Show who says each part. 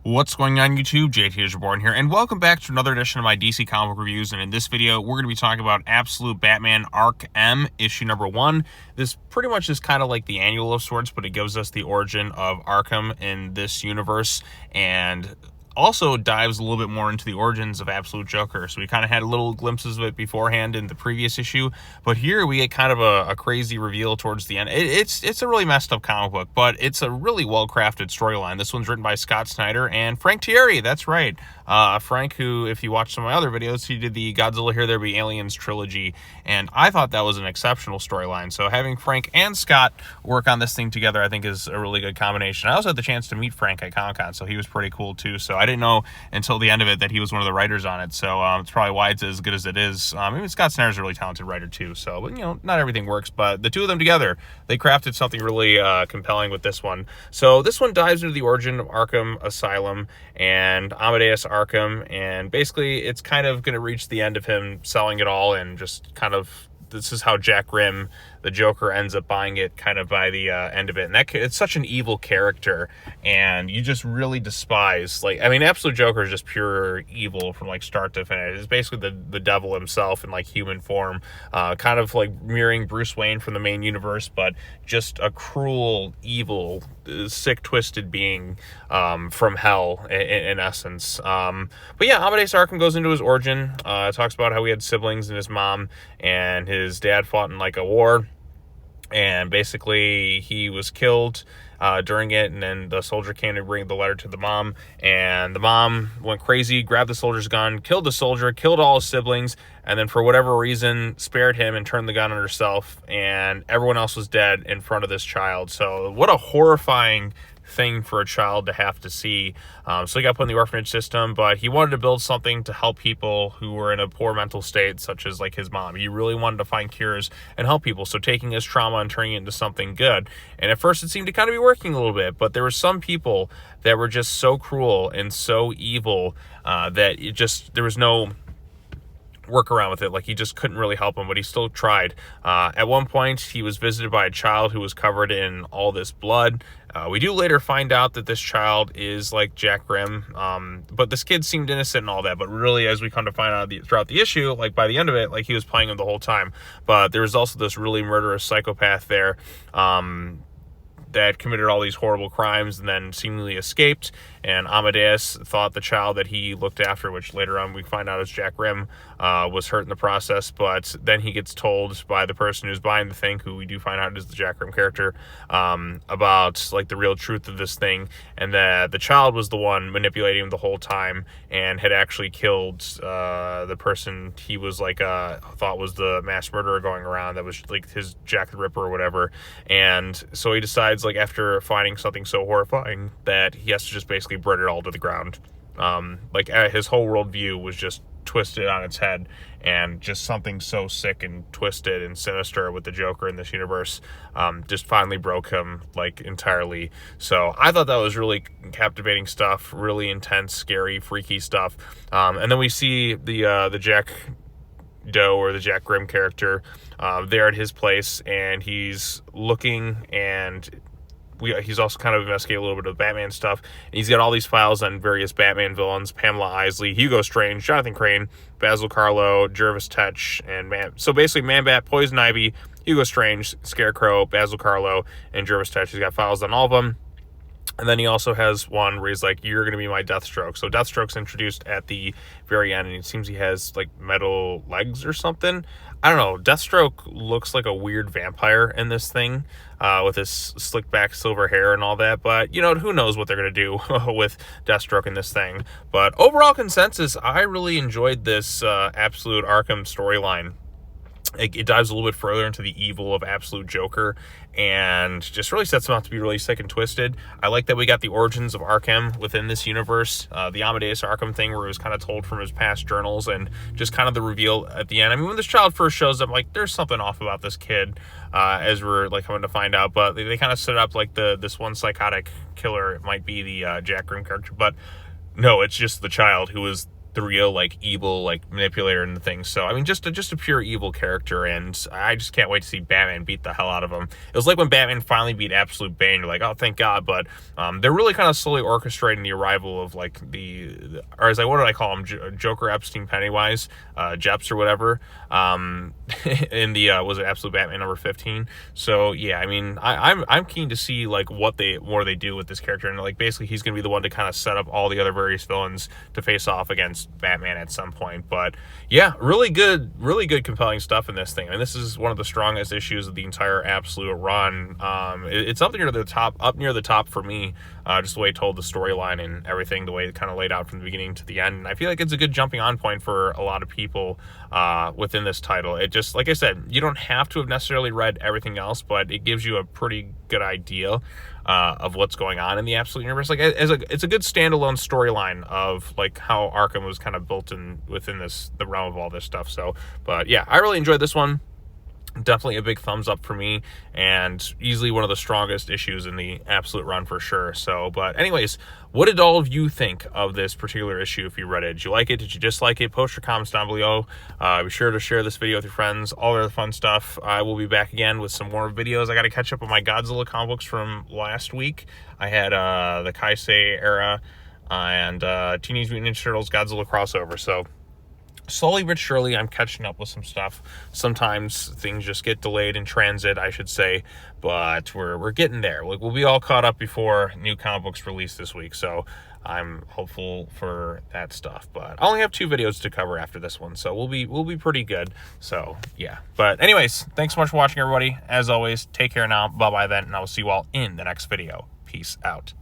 Speaker 1: What's going on YouTube? JT is Reborn here, and welcome back to another edition of my DC comic book reviews. And in this video, we're going to be talking about Absolute Batman Ark M, issue number 1. This pretty much is kind of like the annual of sorts, but it gives us the origin of Arkham in this universe, and also dives a little bit more into the origins of Absolute Joker. So we kind of had little glimpses of it beforehand in the previous issue, but here we get kind of a crazy reveal towards the end. It's a really messed up comic book, but it's a really well-crafted storyline. This one's written by Scott Snyder and Frank Thierry. That's right. Frank, who, if you watch some of my other videos, he did the Godzilla Here There Be Aliens trilogy, and I thought that was an exceptional storyline. So having Frank and Scott work on this thing together, I think, is a really good combination. I also had the chance to meet Frank at Comic-Con, so he was pretty cool too. So I didn't know until the end of it that he was one of the writers on it, so it's probably why it's as good as it is. Even Scott Snyder's a really talented writer too, so, but, you know, not everything works, but the two of them together, they crafted something really compelling with this one. So this one dives into the origin of Arkham Asylum and Amadeus Arkham, and basically it's kind of going to reach the end of him selling it all, and just kind of, this is how Jack Grimm, the Joker, ends up buying it kind of by the end of it. And it's such an evil character, and you just really despise, like, I mean, Absolute Joker is just pure evil from like start to finish. It's basically the devil himself in like human form, kind of like mirroring Bruce Wayne from the main universe, but just a cruel, evil, sick, twisted being from hell in essence. But yeah, Amadeus Arkham goes into his origin, talks about how he had siblings and his mom, and his dad fought in like a war, and basically he was killed during it, and then the soldier came to bring the letter to the mom, and the mom went crazy, grabbed the soldier's gun, killed the soldier, killed all his siblings, and then for whatever reason spared him and turned the gun on herself, and everyone else was dead in front of this child. So what a horrifying thing for a child to have to see. So he got put in the orphanage system, but he wanted to build something to help people who were in a poor mental state, such as like his mom. He really wanted to find cures and help people, so taking his trauma and turning it into something good. And at first it seemed to kind of be working a little bit, but there were some people that were just so cruel and so evil that there was no work around with it. Like, he just couldn't really help him, but he still tried. At one point he was visited by a child who was covered in all this blood. We do later find out that this child is like Jack Grimm, but this kid seemed innocent and all that, but really, as we come to find out throughout the issue, like by the end of it, like he was playing him the whole time. But there was also this really murderous psychopath there that committed all these horrible crimes and then seemingly escaped, and Amadeus thought the child that he looked after, which later on we find out is Jack Grimm, was hurt in the process. But then he gets told by the person who's buying the thing, who we do find out is the Jack Grimm character, about like the real truth of this thing, and that the child was the one manipulating him the whole time and had actually killed the person he was like thought was the mass murderer going around, that was like his Jack the Ripper or whatever. And so he decides, like, after finding something so horrifying, that he has to just basically burn it all to the ground. His whole worldview was just twisted on its head, and just something so sick and twisted and sinister with the Joker in this universe just finally broke him, like, entirely. So I thought that was really captivating stuff, really intense, scary, freaky stuff. And then we see the Jack Doe, or the Jack Grimm character, there at his place, and he's looking, and he's also kind of investigating a little bit of Batman stuff. And he's got all these files on various Batman villains: Pamela Isley, Hugo Strange, Jonathan Crane, Basil Karlo, Jervis Tetch, and so basically Man-Bat, Poison Ivy, Hugo Strange, Scarecrow, Basil Karlo, and Jervis Tetch. He's got files on all of them. And then he also has one where he's like, "You're going to be my Deathstroke." So Deathstroke's introduced at the very end, and it seems he has like metal legs or something. I don't know. Deathstroke looks like a weird vampire in this thing, with his slick back silver hair and all that. But, you know, who knows what they're going to do with Deathstroke in this thing. But overall consensus, I really enjoyed this Absolute Arkham storyline. It dives a little bit further into the evil of Absolute Joker, and just really sets him out to be really sick and twisted. I like that we got the origins of Ark M within this universe, the Amadeus Arkham thing, where it was kind of told from his past journals, and just kind of the reveal at the end. I mean, when this child first shows up, like, there's something off about this kid, as we're like coming to find out, but they kind of set up like this one psychotic killer. It might be the Jack Grimm character, but no, it's just the child who is the real like evil like manipulator and the things. So I mean, just a pure evil character, and I just can't wait to see Batman beat the hell out of him. It was like when Batman finally beat Absolute Bane, you're like, oh, thank God. But they're really kind of slowly orchestrating the arrival of like or as what did I call him, Joker, Epstein, Pennywise, Jeps or whatever, in the was it Absolute Batman number 15. So yeah, I mean, I'm keen to see like what more they do with this character, and like basically he's gonna be the one to kind of set up all the other various villains to face off against Batman at some point. But yeah, really good compelling stuff in this thing. I mean, this is one of the strongest issues of the entire Absolute run. It's up near the top for me, just the way it told the storyline and everything, the way it kind of laid out from the beginning to the end. And I feel like it's a good jumping on point for a lot of people within this title. It just, like I said, you don't have to have necessarily read everything else, but it gives you a pretty good idea of what's going on in the Absolute universe. Like it's a good standalone storyline of like how Arkham was kind of built within the realm of all this stuff. So, but yeah, I really enjoyed this one. Definitely a big thumbs up for me, and easily one of the strongest issues in the Absolute run for sure. So, but anyways, what did all of you think of this particular issue? If you read it, did you like it? Did you dislike it? Post your comments down below. Be sure to share this video with your friends, all the other fun stuff. I will be back again with some more videos. I got to catch up on my Godzilla comic books from last week. I had the Kaisei era and Teenage Mutant Ninja Turtles Godzilla crossover. So slowly but surely, I'm catching up with some stuff. Sometimes things just get delayed in transit, I should say, but we're getting there. We'll be all caught up before new comic books release this week, so I'm hopeful for that stuff. But I only have 2 videos to cover after this one, so we'll be pretty good. So yeah. But anyways, thanks so much for watching, everybody. As always, take care now. Bye bye then, and I will see you all in the next video. Peace out.